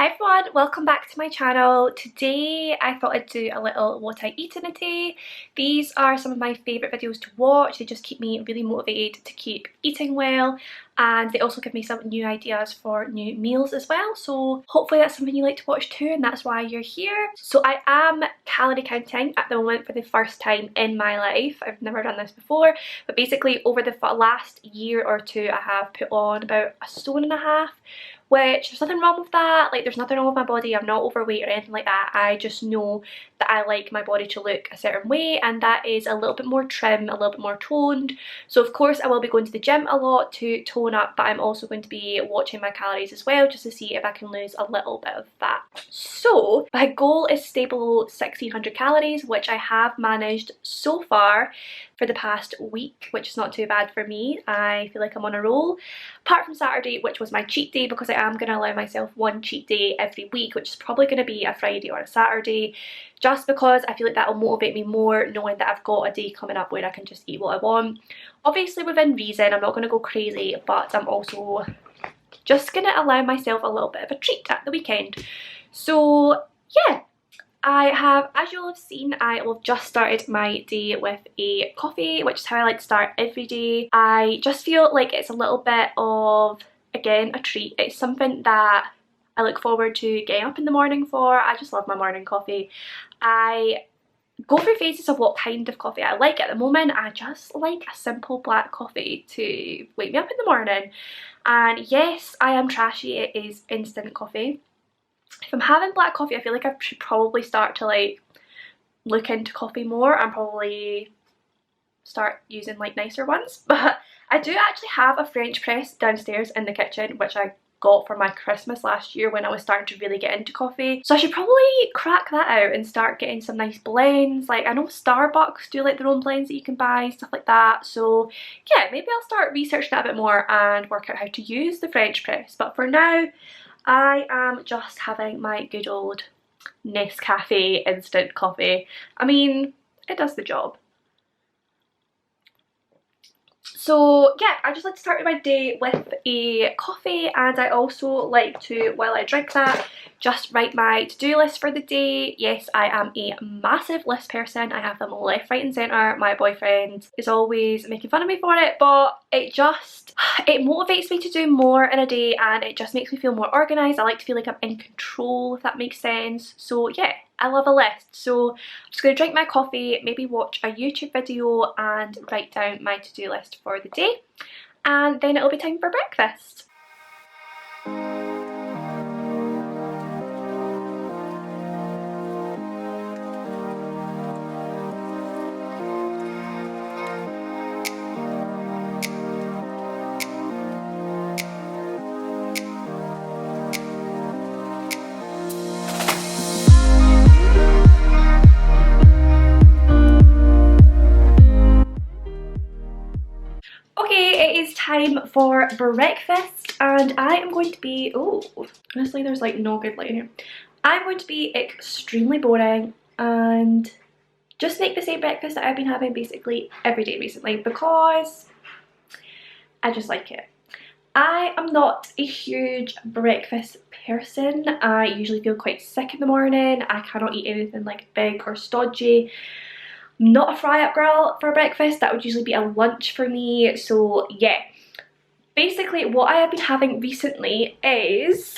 Hi everyone, welcome back to my channel. Today I thought I'd do a little what I eat in a day. These are some of my favourite videos to watch. They just keep me really motivated to keep eating well, and they also give me some new ideas for new meals as well. So hopefully that's something you like to watch too, and that's why you're here. So I am calorie counting at the moment for the first time in my life. I've never done this before, but basically over the last year or two I have put on about 1.5 stone, which there's nothing wrong with that. Like, there's nothing wrong with my body. I'm not overweight or anything like that. I just know that I like my body to look a certain way, and that is a little bit more trim, a little bit more toned. So of course I will be going to the gym a lot to tone up, but I'm also going to be watching my calories as well, just to see if I can lose a little bit of fat. So my goal is stay below 1600 calories, which I have managed so far for the past week, which is not too bad for me. I feel like I'm on a roll. Apart from Saturday, which was my cheat day, because I am going to allow myself one cheat day every week, which is probably going to be a Friday or a Saturday, just because I feel like that will motivate me more, knowing that I've got a day coming up where I can just eat what I want. Obviously within reason, I'm not going to go crazy, but I'm also just going to allow myself a little bit of a treat at the weekend. So yeah, I have, as you'll have seen, I will have just started my day with a coffee, which is how I like to start every day. I just feel like it's a little bit of, again, a treat. It's something that I look forward to getting up in the morning for. I just love my morning coffee. I go through phases of what kind of coffee I like. At the moment, I just like a simple black coffee to wake me up in the morning. And yes, I am trashy, it is instant coffee. If I'm having black coffee, I feel like I should probably start to like look into coffee more and probably start using like nicer ones. But I do actually have a French press downstairs in the kitchen, which I got for my Christmas last year when I was starting to really get into coffee. So I should probably crack that out and start getting some nice blends. Like, I know Starbucks do like their own blends that you can buy, stuff like that. So yeah, maybe I'll start researching that a bit more and work out how to use the French press. But for now, I am just having my good old Nescafe instant coffee. I mean, it does the job. So yeah, I just like to start my day with a coffee, and I also like to, while I drink that, just write my to-do list for the day. Yes, I am a massive list person. I have them left, right and centre. My boyfriend is always making fun of me for it, but it motivates me to do more in a day, and it just makes me feel more organised. I like to feel like I'm in control, if that makes sense. So yeah, I love a list. So I'm just going to drink my coffee, maybe watch a YouTube video and write down my to-do list for the day, and then it'll be time for breakfast. Okay, it is time for breakfast, and I am going to be, oh, honestly there's like no good light in here. I'm going to be extremely boring and just make the same breakfast that I've been having basically every day recently, because I just like it. I am not a huge breakfast person. I usually feel quite sick in the morning. I cannot eat anything like big or stodgy. I'm not a fry-up girl for breakfast. That would usually be a lunch for me. So yeah, basically what I have been having recently is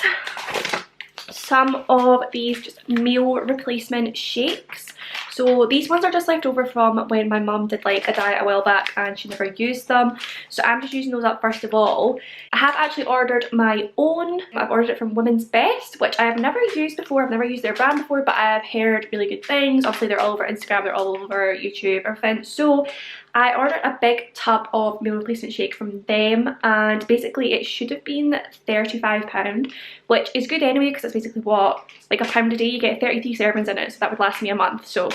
some of these just meal replacement shakes. So these ones are just left over from when my mum did like a diet a while back and she never used them. So I'm just using those up first of all. I have actually ordered my own. I've ordered it from Women's Best, which I have never used before. I've never used their brand before, but I have heard really good things. Obviously they're all over Instagram, they're all over YouTube, everything. So I ordered a big tub of meal replacement shake from them, and basically it should have been £35, which is good anyway, because it's basically what, like £1 a day. You get 33 servings in it, so that would last me a month. So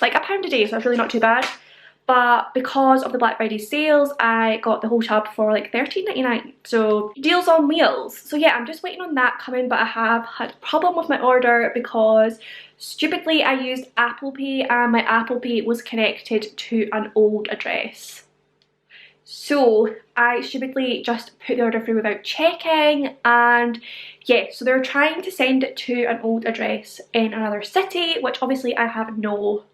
like £1 a day, so it's really not too bad. But because of the Black Friday sales, I got the whole tub for like £13.99. So deals on wheels. So yeah, I'm just waiting on that coming, but I have had a problem with my order because stupidly I used Apple Pay and my Apple Pay was connected to an old address. So I stupidly just put the order through without checking, and yeah, so they're trying to send it to an old address in another city, which obviously I have no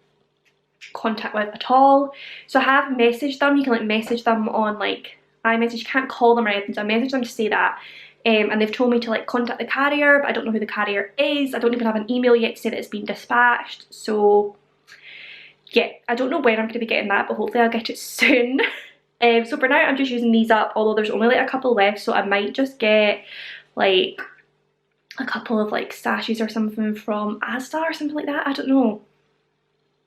contact with at all. So I have messaged them. You can like message them on like iMessage. You can't call them or anything, so I messaged them to say that. And they've told me to like contact the carrier, but I don't know who the carrier is. I don't even have an email yet to say that it's been dispatched. So yeah, I don't know when I'm going to be getting that, but hopefully I'll get it soon. So for now I'm just using these up, although there's only like a couple left, so I might just get like a couple of like sachets or something from Asda or something like that. I don't know.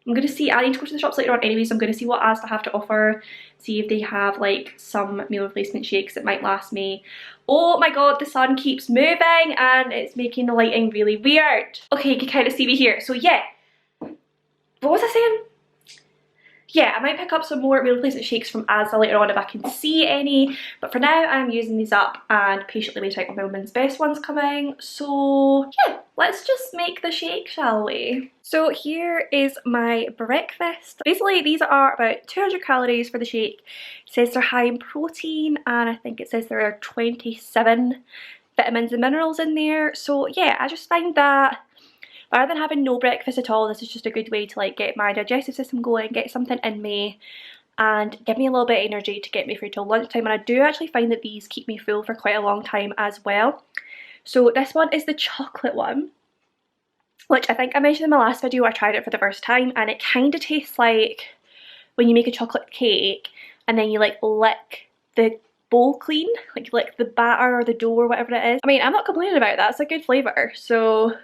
I'm going to see, I need to go to the shops later on anyway, so I'm going to see what Asda have to offer, see if they have like some meal replacement shakes that might last me. Oh my god, the sun keeps moving and it's making the lighting really weird. Okay, you can kind of see me here. So yeah, what was I saying? Yeah, I might pick up some more meal replacement shakes from Asda later on if I can see any, but for now I'm using these up and patiently waiting out on my woman's best ones coming. So yeah, let's just make the shake, shall we? So here is my breakfast. Basically these are about 200 calories for the shake. It says they're high in protein and I think it says there are 27 vitamins and minerals in there. So yeah, I just find that rather than having no breakfast at all, this is just a good way to like get my digestive system going, get something in me and give me a little bit of energy to get me through till lunchtime. And I do actually find that these keep me full for quite a long time as well. So this one is the chocolate one, which I think I mentioned in my last video. I tried it for the first time and it kind of tastes like when you make a chocolate cake and then you like lick the bowl clean, like you lick the batter or the dough or whatever it is. I mean, I'm not complaining about that, it's a good flavour. So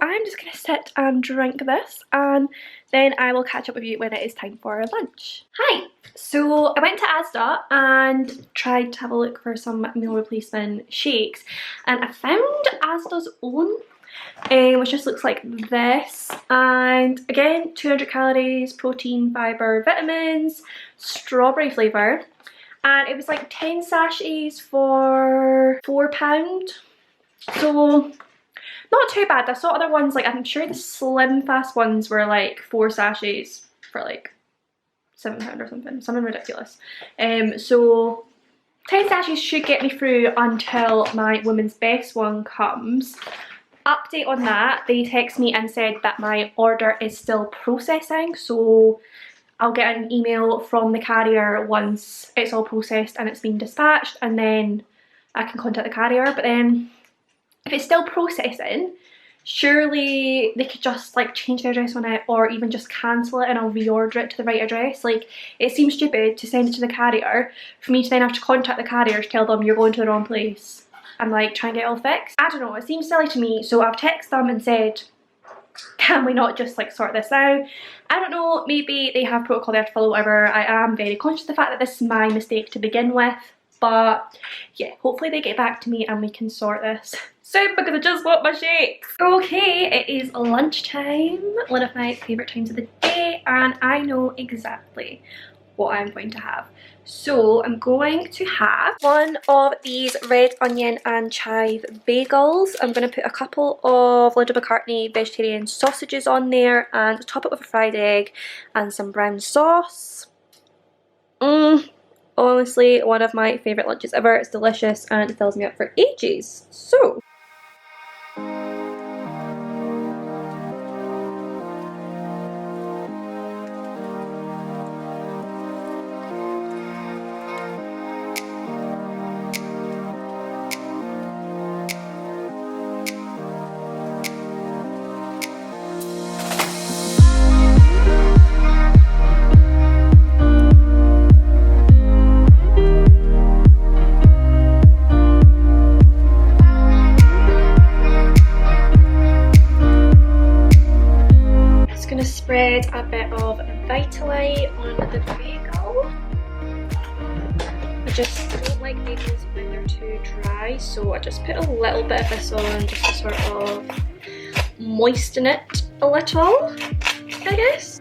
I'm just going to sit and drink this and then I will catch up with you when it is time for lunch. Hi! So I went to Asda and tried to have a look for some meal replacement shakes and I found Asda's own, which just looks like this, and again 200 calories, protein, fibre, vitamins, strawberry flavour, and it was like 10 sachets for £4. So not too bad. I saw other ones, like I'm sure the Slim Fast ones were like 4 sachets for like £7 or something ridiculous. So 10 sachets should get me through until my woman's best one comes. Update on that, they text me and said that my order is still processing, so I'll get an email from the carrier once it's all processed and it's been dispatched, and then I can contact the carrier. But then if it's still processing, surely they could just like change the address on it or even just cancel it and I'll reorder it to the right address. Like, it seems stupid to send it to the carrier for me to then have to contact the carrier to tell them you're going to the wrong place and like try and get it all fixed. I don't know, it seems silly to me. So I've texted them and said, can we not just like sort this out? I don't know, maybe they have protocol they have to follow, whatever. I am very conscious of the fact that this is my mistake to begin with. But yeah, hopefully they get back to me and we can sort this soon because I just want my shakes. Okay, it is lunchtime, one of my favourite times of the day, and I know exactly what I'm going to have. So I'm going to have one of these red onion and chive bagels. I'm going to put a couple of Linda McCartney vegetarian sausages on there and top it with a fried egg and some brown sauce. Honestly, one of my favourite lunches ever. It's delicious and it fills me up for ages. So spread a bit of Vitalite on the bagel. I just don't like bagels when they're too dry, so I just put a little bit of this on just to sort of moisten it a little, I guess.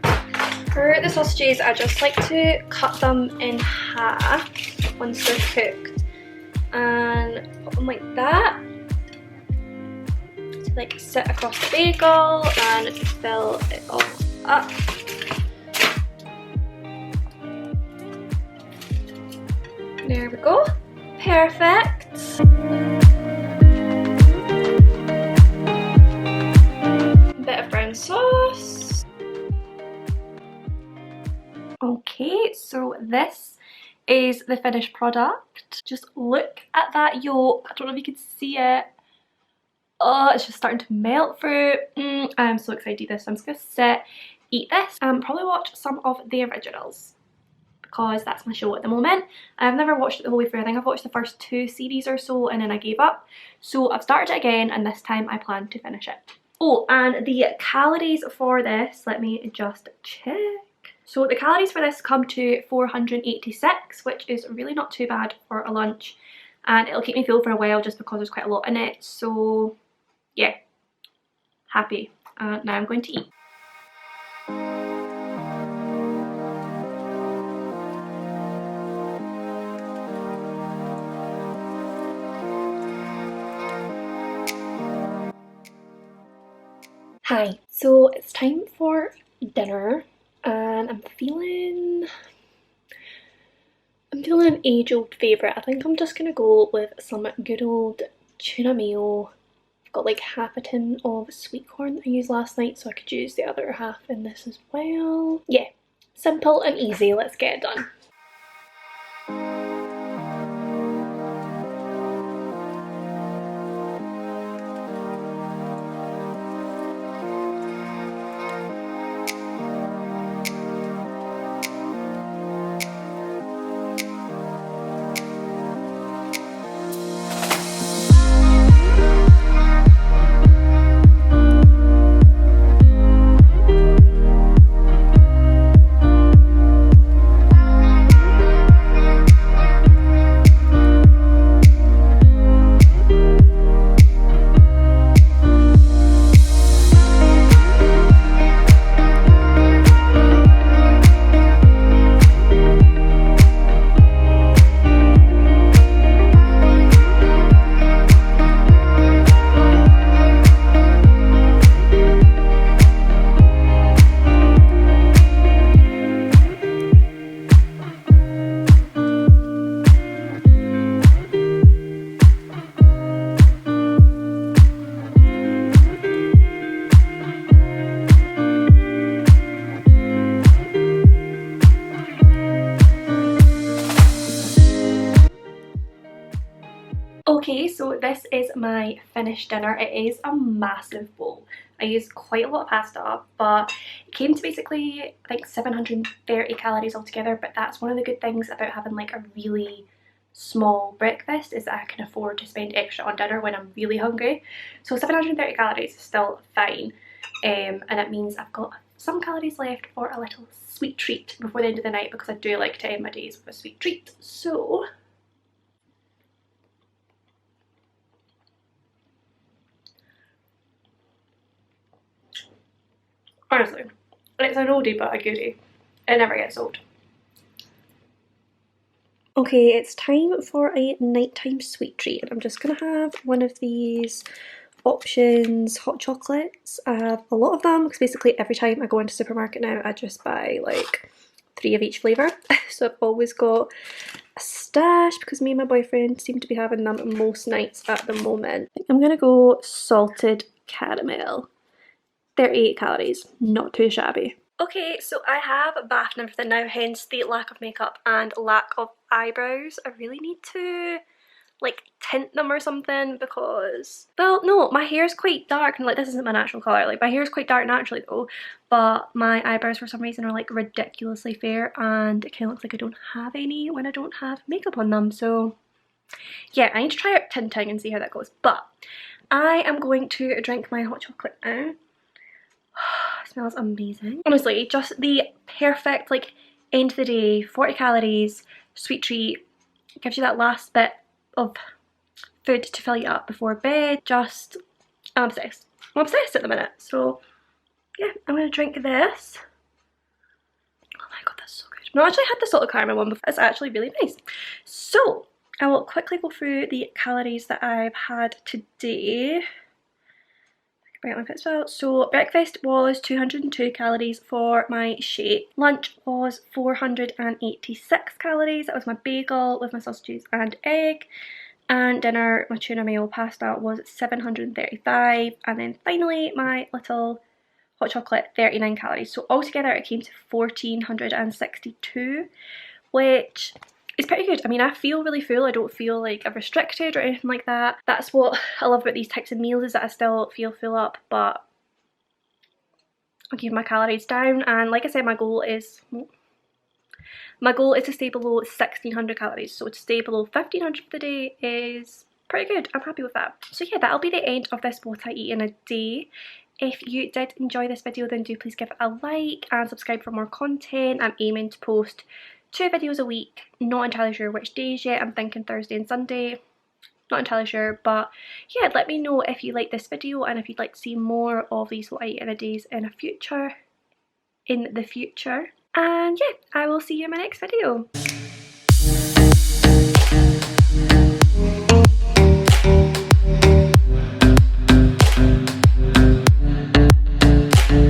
For the sausages, I just like to cut them in half once they're cooked and put them like that. like sit across the bagel and fill it all up. There we go. Perfect. Bit of brown sauce. Okay, so this is the finished product. Just look at that yolk. I don't know if you can see it. Oh, it's just starting to melt through. I'm so excited to eat this. So I'm just gonna sit, eat this, and probably watch some of the originals, because that's my show at the moment. I've never watched it the whole way through. I think I've watched the first 2 series or so and then I gave up. So I've started it again and this time I plan to finish it. Oh, and the calories for this, let me just check. So the calories for this come to 486, which is really not too bad for a lunch. And it'll keep me full for a while just because there's quite a lot in it. So yeah, happy. Now I'm going to eat. Hi, so it's time for dinner and I'm feeling an age-old favourite. I think I'm just gonna go with some good old tuna mayo. I've got like half a tin of sweet corn that I used last night, so I could use the other half in this as well. Yeah, simple and easy, let's get it done. Okay, so this is my finished dinner. It is a massive bowl. I used quite a lot of pasta, but it came to basically I think 730 calories altogether, but that's one of the good things about having like a really small breakfast is that I can afford to spend extra on dinner when I'm really hungry. So 730 calories is still fine, and it means I've got some calories left for a little sweet treat before the end of the night, because I do like to end my days with a sweet treat. So honestly, it's an oldie but a goodie. It never gets old. Okay, it's time for a nighttime sweet treat, and I'm just gonna have one of these Options hot chocolates. I have a lot of them because basically every time I go into the supermarket now I just buy like 3 of each flavour. So I've always got a stash because me and my boyfriend seem to be having them most nights at the moment. I'm gonna go salted caramel. 38 calories, not too shabby. Okay, so I have bathed and everything now, hence the lack of makeup and lack of eyebrows. I really need to like tint them or something because, well, no, my hair is quite dark and like this isn't my natural colour. Like my hair is quite dark naturally though, but my eyebrows for some reason are like ridiculously fair and it kind of looks like I don't have any when I don't have makeup on them. So yeah, I need to try out tinting and see how that goes. But I am going to drink my hot chocolate now. It smells amazing. Honestly, just the perfect like end of the day, 40 calories, sweet treat. It gives you that last bit of food to fill you up before bed. Just, I'm obsessed. I'm obsessed at the minute. So yeah, I'm gonna drink this. Oh my god, that's so good. I've not actually had the salted caramel one before. It's actually really nice. So I will quickly go through the calories that I've had today. right on as well. So breakfast was 202 calories for my shake. Lunch was 486 calories. That was my bagel with my sausages and egg. And dinner, my tuna mayo pasta was 735. And then finally my little hot chocolate, 39 calories. So altogether it came to 1462, which is pretty good. I mean, I feel really full. I don't feel like I've restricted or anything like that. That's what I love about these types of meals, is that I still feel full up, but I'll keep my calories down. And like I said, my goal is to stay below 1600 calories. So to stay below 1500 for the day is pretty good. I'm happy with that. So yeah, that'll be the end of this what I eat in a day. If you did enjoy this video, then do please give it a like and subscribe for more content. I'm aiming to post 2 videos a week. Not entirely sure which days yet. I'm thinking Thursday and Sunday. Not entirely sure, but yeah, let me know if you like this video and if you'd like to see more of these what I eat in a days in the future. And yeah, I will see you in my next video.